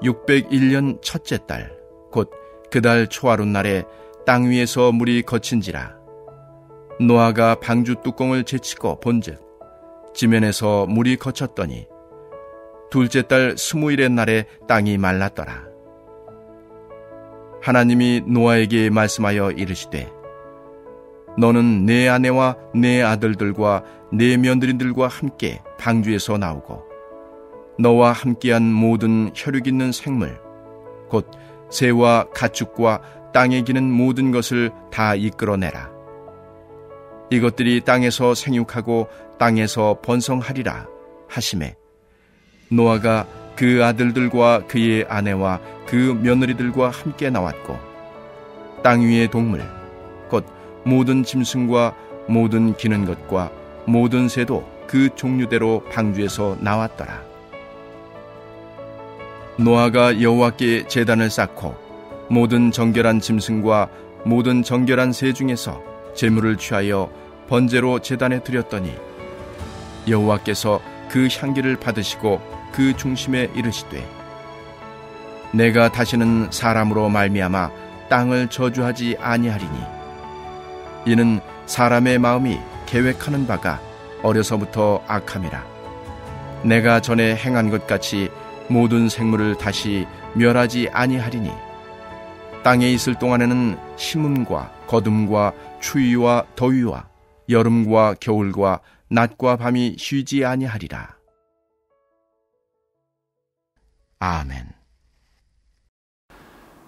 601년 첫째 달 곧 그 달 초하룻 날에 땅 위에서 물이 거친지라. 노아가 방주 뚜껑을 제치고 본즉 지면에서 물이 거쳤더니 둘째 달 20일의 날에 땅이 말랐더라. 하나님이 노아에게 말씀하여 이르시되 너는 내 아내와 내 아들들과 내 며느리들과 함께 방주에서 나오고 너와 함께한 모든 혈육 있는 생물 곧 새와 가축과 땅에 기는 모든 것을 다 이끌어내라. 이것들이 땅에서 생육하고 땅에서 번성하리라 하시매 노아가 그 아들들과 그의 아내와 그 며느리들과 함께 나왔고 땅 위의 동물 곧 모든 짐승과 모든 기는 것과 모든 새도 그 종류대로 방주에서 나왔더라. 노아가 여호와께 제단을 쌓고 모든 정결한 짐승과 모든 정결한 새 중에서 제물을 취하여 번제로 제단에 드렸더니 여호와께서 그 향기를 받으시고 그 중심에 이르시되 내가 다시는 사람으로 말미암아 땅을 저주하지 아니하리니 이는 사람의 마음이 계획하는 바가 어려서부터 악함이라. 내가 전에 행한 것 같이 모든 생물을 다시 멸하지 아니하리니 땅에 있을 동안에는 심음과 거둠과 추위와 더위와 여름과 겨울과 낮과 밤이 쉬지 아니하리라. 아멘.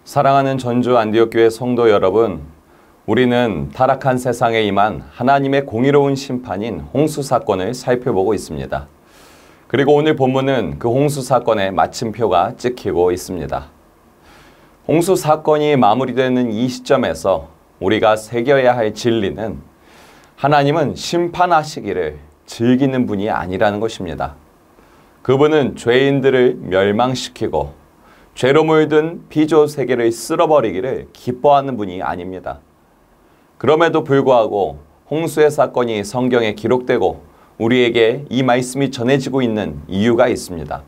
사랑하는 전주 안디옥교회 성도 여러분, 우리는 타락한 세상에 임한 하나님의 공의로운 심판인 홍수 사건을 살펴보고 있습니다. 그리고 오늘 본문은 그 홍수 사건의 마침표가 찍히고 있습니다. 홍수 사건이 마무리되는 이 시점에서 우리가 새겨야 할 진리는 하나님은 심판하시기를 즐기는 분이 아니라는 것입니다. 그분은 죄인들을 멸망시키고 죄로 물든 피조 세계를 쓸어버리기를 기뻐하는 분이 아닙니다. 그럼에도 불구하고 홍수의 사건이 성경에 기록되고 우리에게 이 말씀이 전해지고 있는 이유가 있습니다.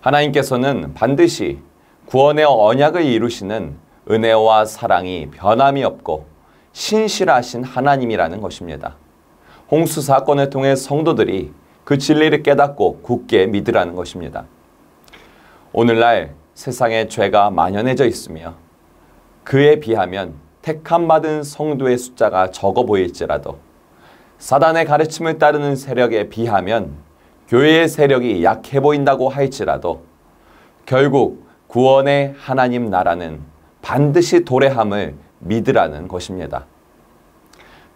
하나님께서는 반드시 구원의 언약을 이루시는 은혜와 사랑이 변함이 없고 신실하신 하나님이라는 것입니다. 홍수 사건을 통해 성도들이 그 진리를 깨닫고 굳게 믿으라는 것입니다. 오늘날 세상에 죄가 만연해져 있으며 그에 비하면 택함받은 성도의 숫자가 적어 보일지라도 사단의 가르침을 따르는 세력에 비하면 교회의 세력이 약해 보인다고 할지라도 결국 구원의 하나님 나라는 반드시 도래함을 믿으라는 것입니다.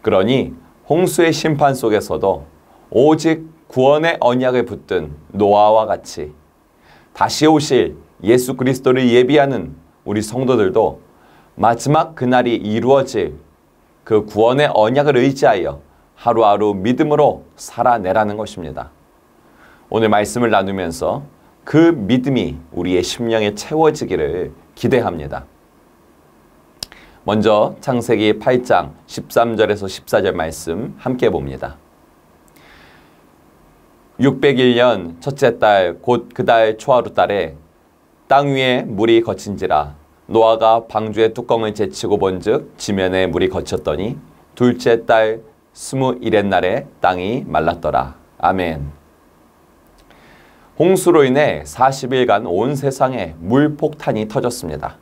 그러니 홍수의 심판 속에서도 오직 구원의 언약을 붙든 노아와 같이 다시 오실 예수 그리스도를 예비하는 우리 성도들도 마지막 그날이 이루어질 그 구원의 언약을 의지하여 하루하루 믿음으로 살아내라는 것입니다. 오늘 말씀을 나누면서 그 믿음이 우리의 심령에 채워지기를 기대합니다. 먼저 창세기 8장 13절에서 14절 말씀 함께 봅니다. 601년 첫째 달 곧 그 달 초하루 달에 땅 위에 물이 거친지라. 노아가 방주의 뚜껑을 제치고 본즉 지면에 물이 거쳤더니 둘째 달 21의 날에 땅이 말랐더라. 아멘. 홍수로 인해 40일간 온 세상에 물폭탄이 터졌습니다.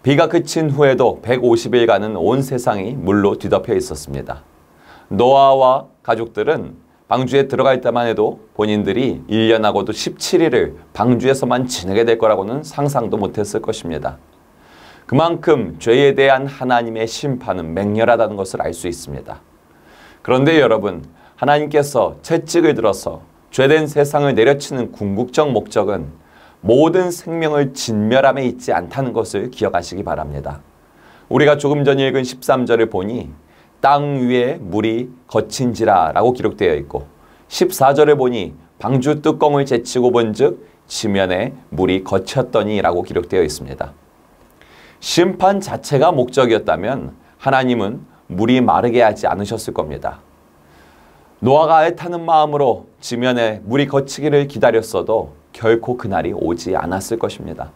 비가 그친 후에도 150일간은 온 세상이 물로 뒤덮여 있었습니다. 노아와 가족들은 방주에 들어갈 때만 해도 본인들이 1년하고도 17일을 방주에서만 지내게 될 거라고는 상상도 못했을 것입니다. 그만큼 죄에 대한 하나님의 심판은 맹렬하다는 것을 알 수 있습니다. 그런데 여러분, 하나님께서 채찍을 들어서 죄된 세상을 내려치는 궁극적 목적은 모든 생명을 진멸함에 있지 않다는 것을 기억하시기 바랍니다. 우리가 조금 전 읽은 13절을 보니 땅 위에 물이 거친지라 라고 기록되어 있고 14절을 보니 방주 뚜껑을 제치고 본즉 지면에 물이 거쳤더니 라고 기록되어 있습니다. 심판 자체가 목적이었다면 하나님은 물이 마르게 하지 않으셨을 겁니다. 노아가 애타는 마음으로 지면에 물이 거치기를 기다렸어도 결코 그날이 오지 않았을 것입니다.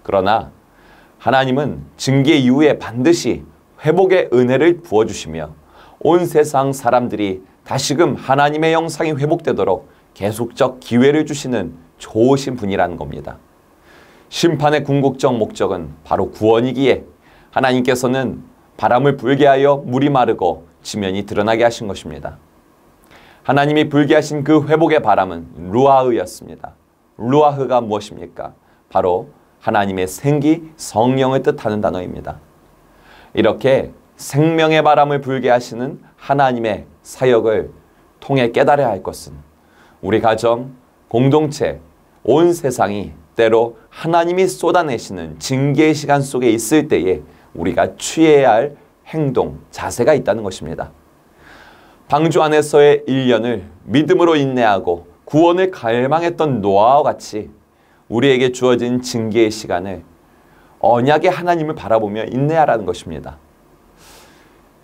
그러나 하나님은 징계 이후에 반드시 회복의 은혜를 부어주시며 온 세상 사람들이 다시금 하나님의 형상이 회복되도록 계속적 기회를 주시는 좋으신 분이라는 겁니다. 심판의 궁극적 목적은 바로 구원이기에 하나님께서는 바람을 불게 하여 물이 마르고 지면이 드러나게 하신 것입니다. 하나님이 불게 하신 그 회복의 바람은 루아흐였습니다. 루아흐가 무엇입니까? 바로 하나님의 생기, 성령을 뜻하는 단어입니다. 이렇게 생명의 바람을 불게 하시는 하나님의 사역을 통해 깨달아야 할 것은 우리 가정, 공동체, 온 세상이 때로 하나님이 쏟아내시는 징계의 시간 속에 있을 때에 우리가 취해야 할 행동, 자세가 있다는 것입니다. 방주 안에서의 1년을 믿음으로 인내하고 구원을 갈망했던 노아와 같이 우리에게 주어진 징계의 시간을 언약의 하나님을 바라보며 인내하라는 것입니다.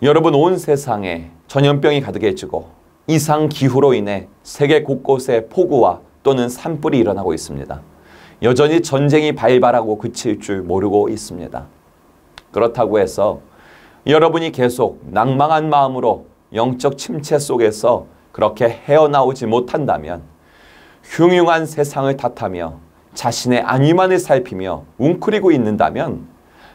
여러분, 온 세상에 전염병이 가득해지고 이상기후로 인해 세계 곳곳에 폭우와 또는 산불이 일어나고 있습니다. 여전히 전쟁이 발발하고 그칠 줄 모르고 있습니다. 그렇다고 해서 여러분이 계속 낭망한 마음으로 영적 침체 속에서 그렇게 헤어나오지 못한다면 흉흉한 세상을 탓하며 자신의 안위만을 살피며 웅크리고 있는다면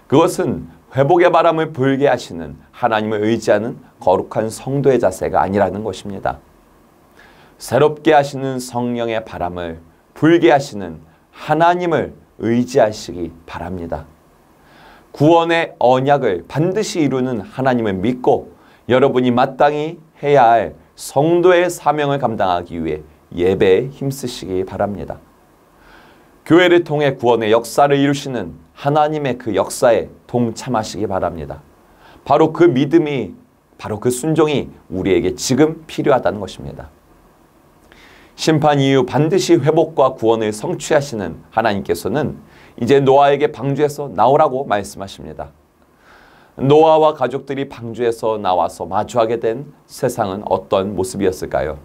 그것은 회복의 바람을 불게 하시는 하나님을 의지하는 거룩한 성도의 자세가 아니라는 것입니다. 새롭게 하시는 성령의 바람을 불게 하시는 하나님을 의지하시기 바랍니다. 구원의 언약을 반드시 이루는 하나님을 믿고 여러분이 마땅히 해야 할 성도의 사명을 감당하기 위해 예배에 힘쓰시기 바랍니다. 교회를 통해 구원의 역사를 이루시는 하나님의 그 역사에 동참하시기 바랍니다. 바로 그 믿음이, 바로 그 순종이 우리에게 지금 필요하다는 것입니다. 심판 이후 반드시 회복과 구원을 성취하시는 하나님께서는 이제 노아에게 방주에서 나오라고 말씀하십니다. 노아와 가족들이 방주에서 나와서 마주하게 된 세상은 어떤 모습이었을까요?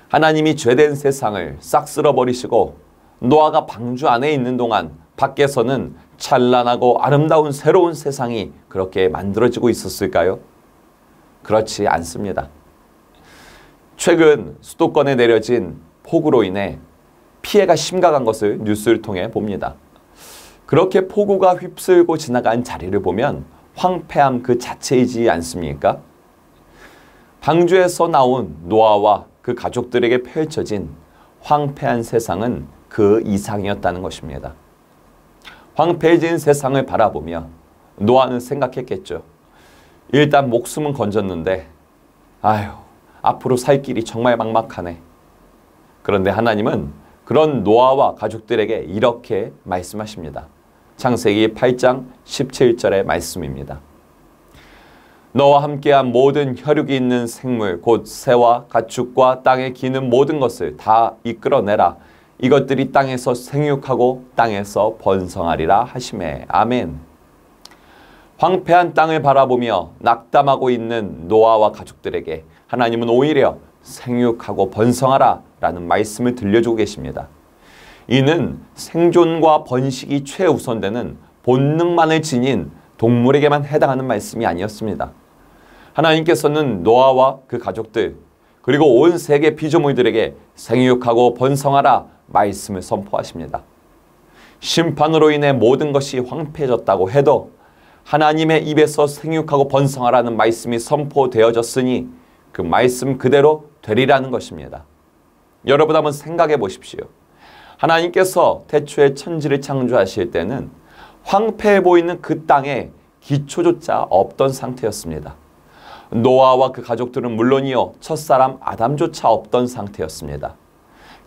하나님이 죄된 세상을 싹 쓸어버리시고 노아가 방주 안에 있는 동안 밖에서는 찬란하고 아름다운 새로운 세상이 그렇게 만들어지고 있었을까요? 그렇지 않습니다. 최근 수도권에 내려진 폭우로 인해 피해가 심각한 것을 뉴스를 통해 봅니다. 그렇게 폭우가 휩쓸고 지나간 자리를 보면 황폐함 그 자체이지 않습니까? 방주에서 나온 노아와 그 가족들에게 펼쳐진 황폐한 세상은 그 이상이었다는 것입니다. 황폐해진 세상을 바라보며 노아는 생각했겠죠. 일단 목숨은 건졌는데 아휴, 앞으로 살 길이 정말 막막하네. 그런데 하나님은 그런 노아와 가족들에게 이렇게 말씀하십니다. 창세기 8장 17절의 말씀입니다. 너와 함께한 모든 혈육이 있는 생물 곧 새와 가축과 땅에 기는 모든 것을 다 이끌어내라. 이것들이 땅에서 생육하고 땅에서 번성하리라 하시매. 아멘. 황폐한 땅을 바라보며 낙담하고 있는 노아와 가족들에게 하나님은 오히려 생육하고 번성하라 라는 말씀을 들려주고 계십니다. 이는 생존과 번식이 최우선되는 본능만을 지닌 동물에게만 해당하는 말씀이 아니었습니다. 하나님께서는 노아와 그 가족들 그리고 온 세계 피조물들에게 생육하고 번성하라 말씀을 선포하십니다. 심판으로 인해 모든 것이 황폐해졌다고 해도 하나님의 입에서 생육하고 번성하라는 말씀이 선포되어졌으니 그 말씀 그대로 되리라는 것입니다. 여러분 한번 생각해 보십시오. 하나님께서 태초에 천지를 창조하실 때는 황폐해 보이는 그 땅에 기초조차 없던 상태였습니다. 노아와 그 가족들은 물론이요 첫사람 아담조차 없던 상태였습니다.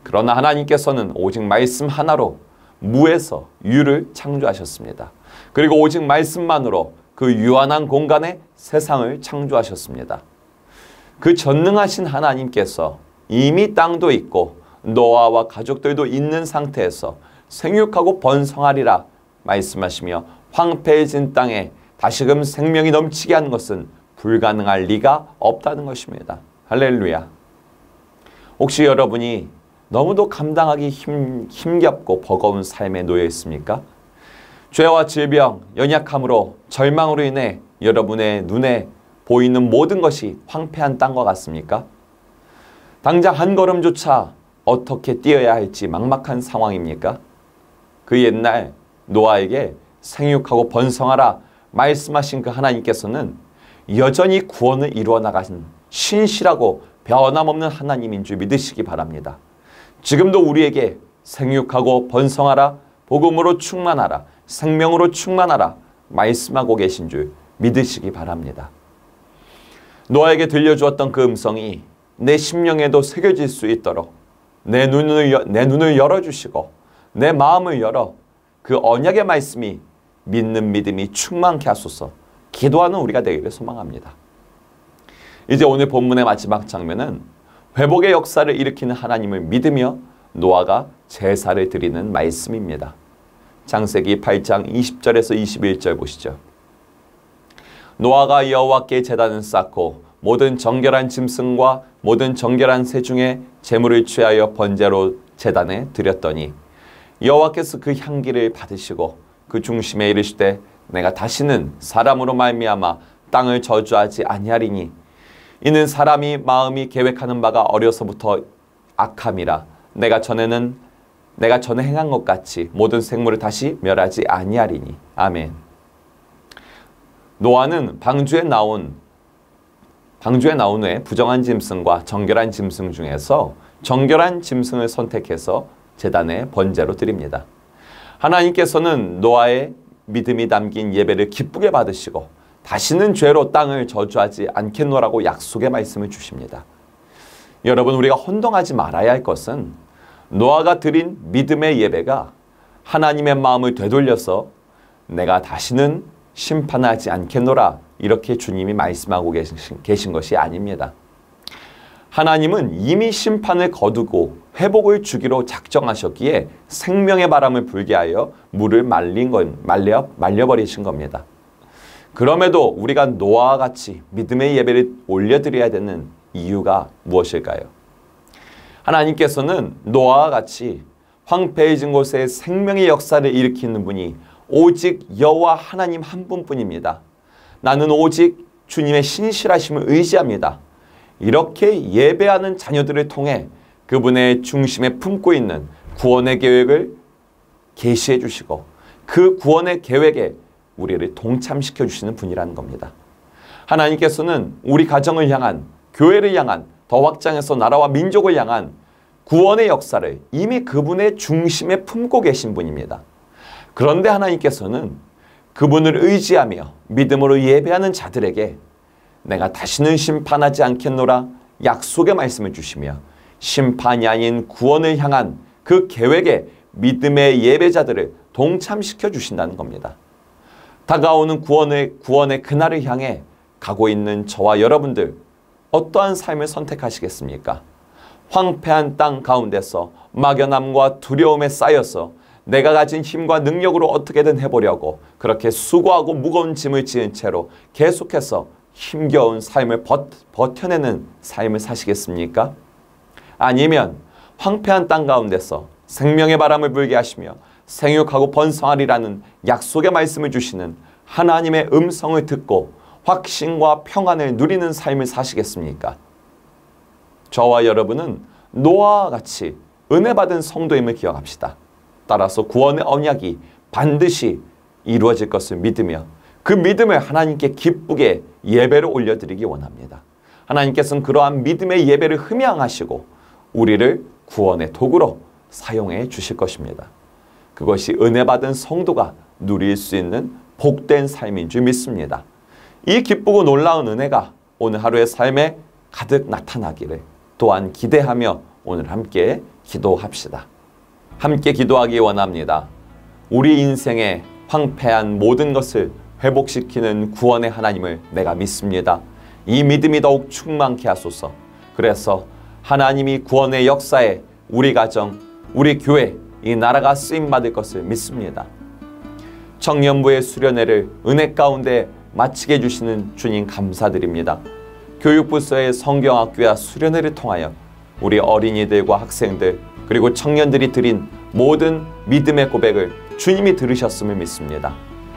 그러나 하나님께서는 오직 말씀 하나로 무에서 유를 창조하셨습니다. 그리고 오직 말씀만으로 그 유한한 공간에 세상을 창조하셨습니다. 그 전능하신 하나님께서 이미 땅도 있고 노아와 가족들도 있는 상태에서 생육하고 번성하리라 말씀하시며 황폐해진 땅에 다시금 생명이 넘치게 하는 것은 불가능할 리가 없다는 것입니다. 할렐루야. 혹시 여러분이 너무도 감당하기 힘겹고 버거운 삶에 놓여 있습니까? 죄와 질병, 연약함으로 절망으로 인해 여러분의 눈에 보이는 모든 것이 황폐한 땅과 같습니까? 당장 한 걸음조차 어떻게 뛰어야 할지 막막한 상황입니까? 그 옛날 노아에게 생육하고 번성하라 말씀하신 그 하나님께서는 여전히 구원을 이루어 나가신 신실하고 변함없는 하나님인 줄 믿으시기 바랍니다. 지금도 우리에게 생육하고 번성하라, 복음으로 충만하라, 생명으로 충만하라 말씀하고 계신 줄 믿으시기 바랍니다. 노아에게 들려주었던 그 음성이 내 심령에도 새겨질 수 있도록 내 눈을 열어주시고 내 마음을 열어 그 언약의 말씀이 믿는 믿음이 충만케 하소서 기도하는 우리가 되기를 소망합니다. 이제 오늘 본문의 마지막 장면은 회복의 역사를 일으키는 하나님을 믿으며 노아가 제사를 드리는 말씀입니다. 창세기 8장 20절에서 21절 보시죠. 노아가 여호와께 제단을 쌓고 모든 정결한 짐승과 모든 정결한 새 중에 제물을 취하여 번제로 제단에 드렸더니 여호와께서 그 향기를 받으시고 그 중심에 이르시되 내가 다시는 사람으로 말미암아 땅을 저주하지 아니하리니 이는 사람이 마음이 계획하는 바가 어려서부터 악함이라 내가 전에 행한 것 같이 모든 생물을 다시 멸하지 아니하리니. 아멘. 노아는 방주에 나온 후에 부정한 짐승과 정결한 짐승 중에서 정결한 짐승을 선택해서 제단에 번제로 드립니다. 하나님께서는 노아의 믿음이 담긴 예배를 기쁘게 받으시고 다시는 죄로 땅을 저주하지 않겠노라고 약속의 말씀을 주십니다. 여러분, 우리가 혼동하지 말아야 할 것은 노아가 드린 믿음의 예배가 하나님의 마음을 되돌려서 내가 다시는 심판하지 않겠노라 이렇게 주님이 말씀하고 계신 것이 아닙니다. 하나님은 이미 심판을 거두고 회복을 주기로 작정하셨기에 생명의 바람을 불게 하여 물을 말려버리신 겁니다. 그럼에도 우리가 노아와 같이 믿음의 예배를 올려드려야 되는 이유가 무엇일까요? 하나님께서는 노아와 같이 황폐해진 곳에 생명의 역사를 일으키는 분이 오직 여호와 하나님 한 분뿐입니다. 나는 오직 주님의 신실하심을 의지합니다. 이렇게 예배하는 자녀들을 통해 그분의 중심에 품고 있는 구원의 계획을 계시해 주시고 그 구원의 계획에 우리를 동참시켜 주시는 분이라는 겁니다. 하나님께서는 우리 가정을 향한, 교회를 향한, 더 확장해서 나라와 민족을 향한 구원의 역사를 이미 그분의 중심에 품고 계신 분입니다. 그런데 하나님께서는 그분을 의지하며 믿음으로 예배하는 자들에게 내가 다시는 심판하지 않겠노라 약속의 말씀을 주시며 심판이 아닌 구원을 향한 그 계획에 믿음의 예배자들을 동참시켜 주신다는 겁니다. 다가오는 구원의 그날을 향해 가고 있는 저와 여러분들 어떠한 삶을 선택하시겠습니까? 황폐한 땅 가운데서 막연함과 두려움에 쌓여서 내가 가진 힘과 능력으로 어떻게든 해보려고 그렇게 수고하고 무거운 짐을 지은 채로 계속해서 힘겨운 삶을 버텨내는 삶을 사시겠습니까? 아니면 황폐한 땅 가운데서 생명의 바람을 불게 하시며 생육하고 번성하리라는 약속의 말씀을 주시는 하나님의 음성을 듣고 확신과 평안을 누리는 삶을 사시겠습니까? 저와 여러분은 노아와 같이 은혜 받은 성도임을 기억합시다. 따라서 구원의 언약이 반드시 이루어질 것을 믿으며 그 믿음을 하나님께 기쁘게 예배를 올려드리기 원합니다. 하나님께서는 그러한 믿음의 예배를 흠양하시고 우리를 구원의 도구로 사용해 주실 것입니다. 그것이 은혜 받은 성도가 누릴 수 있는 복된 삶인 줄 믿습니다. 이 기쁘고 놀라운 은혜가 오늘 하루의 삶에 가득 나타나기를 또한 기대하며 오늘 함께 기도합시다. 함께 기도하기 원합니다. 우리 인생의 황폐한 모든 것을 회복시키는 구원의 하나님을 내가 믿습니다. 이 믿음이 더욱 충만케 하소서. 그래서 하나님이 구원의 역사에 우리 가정, 우리 교회, 이 나라가 쓰임받을 것을 믿습니다. 청년부의 수련회를 은혜 가운데 마치게 해주시는 주님 감사드립니다. 교육부서의 성경학교와 수련회를 통하여 우리 어린이들과 학생들, 그리고 청년들이 드린 모든 믿음의 고백을 주님이 들으셨음을 믿습니다.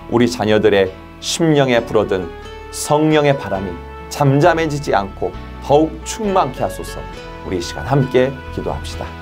우리 자녀들의 심령에 불어든 성령의 바람이 잠잠해지지 않고 더욱 충만케 하소서. 우리 이 시간 함께 기도합시다.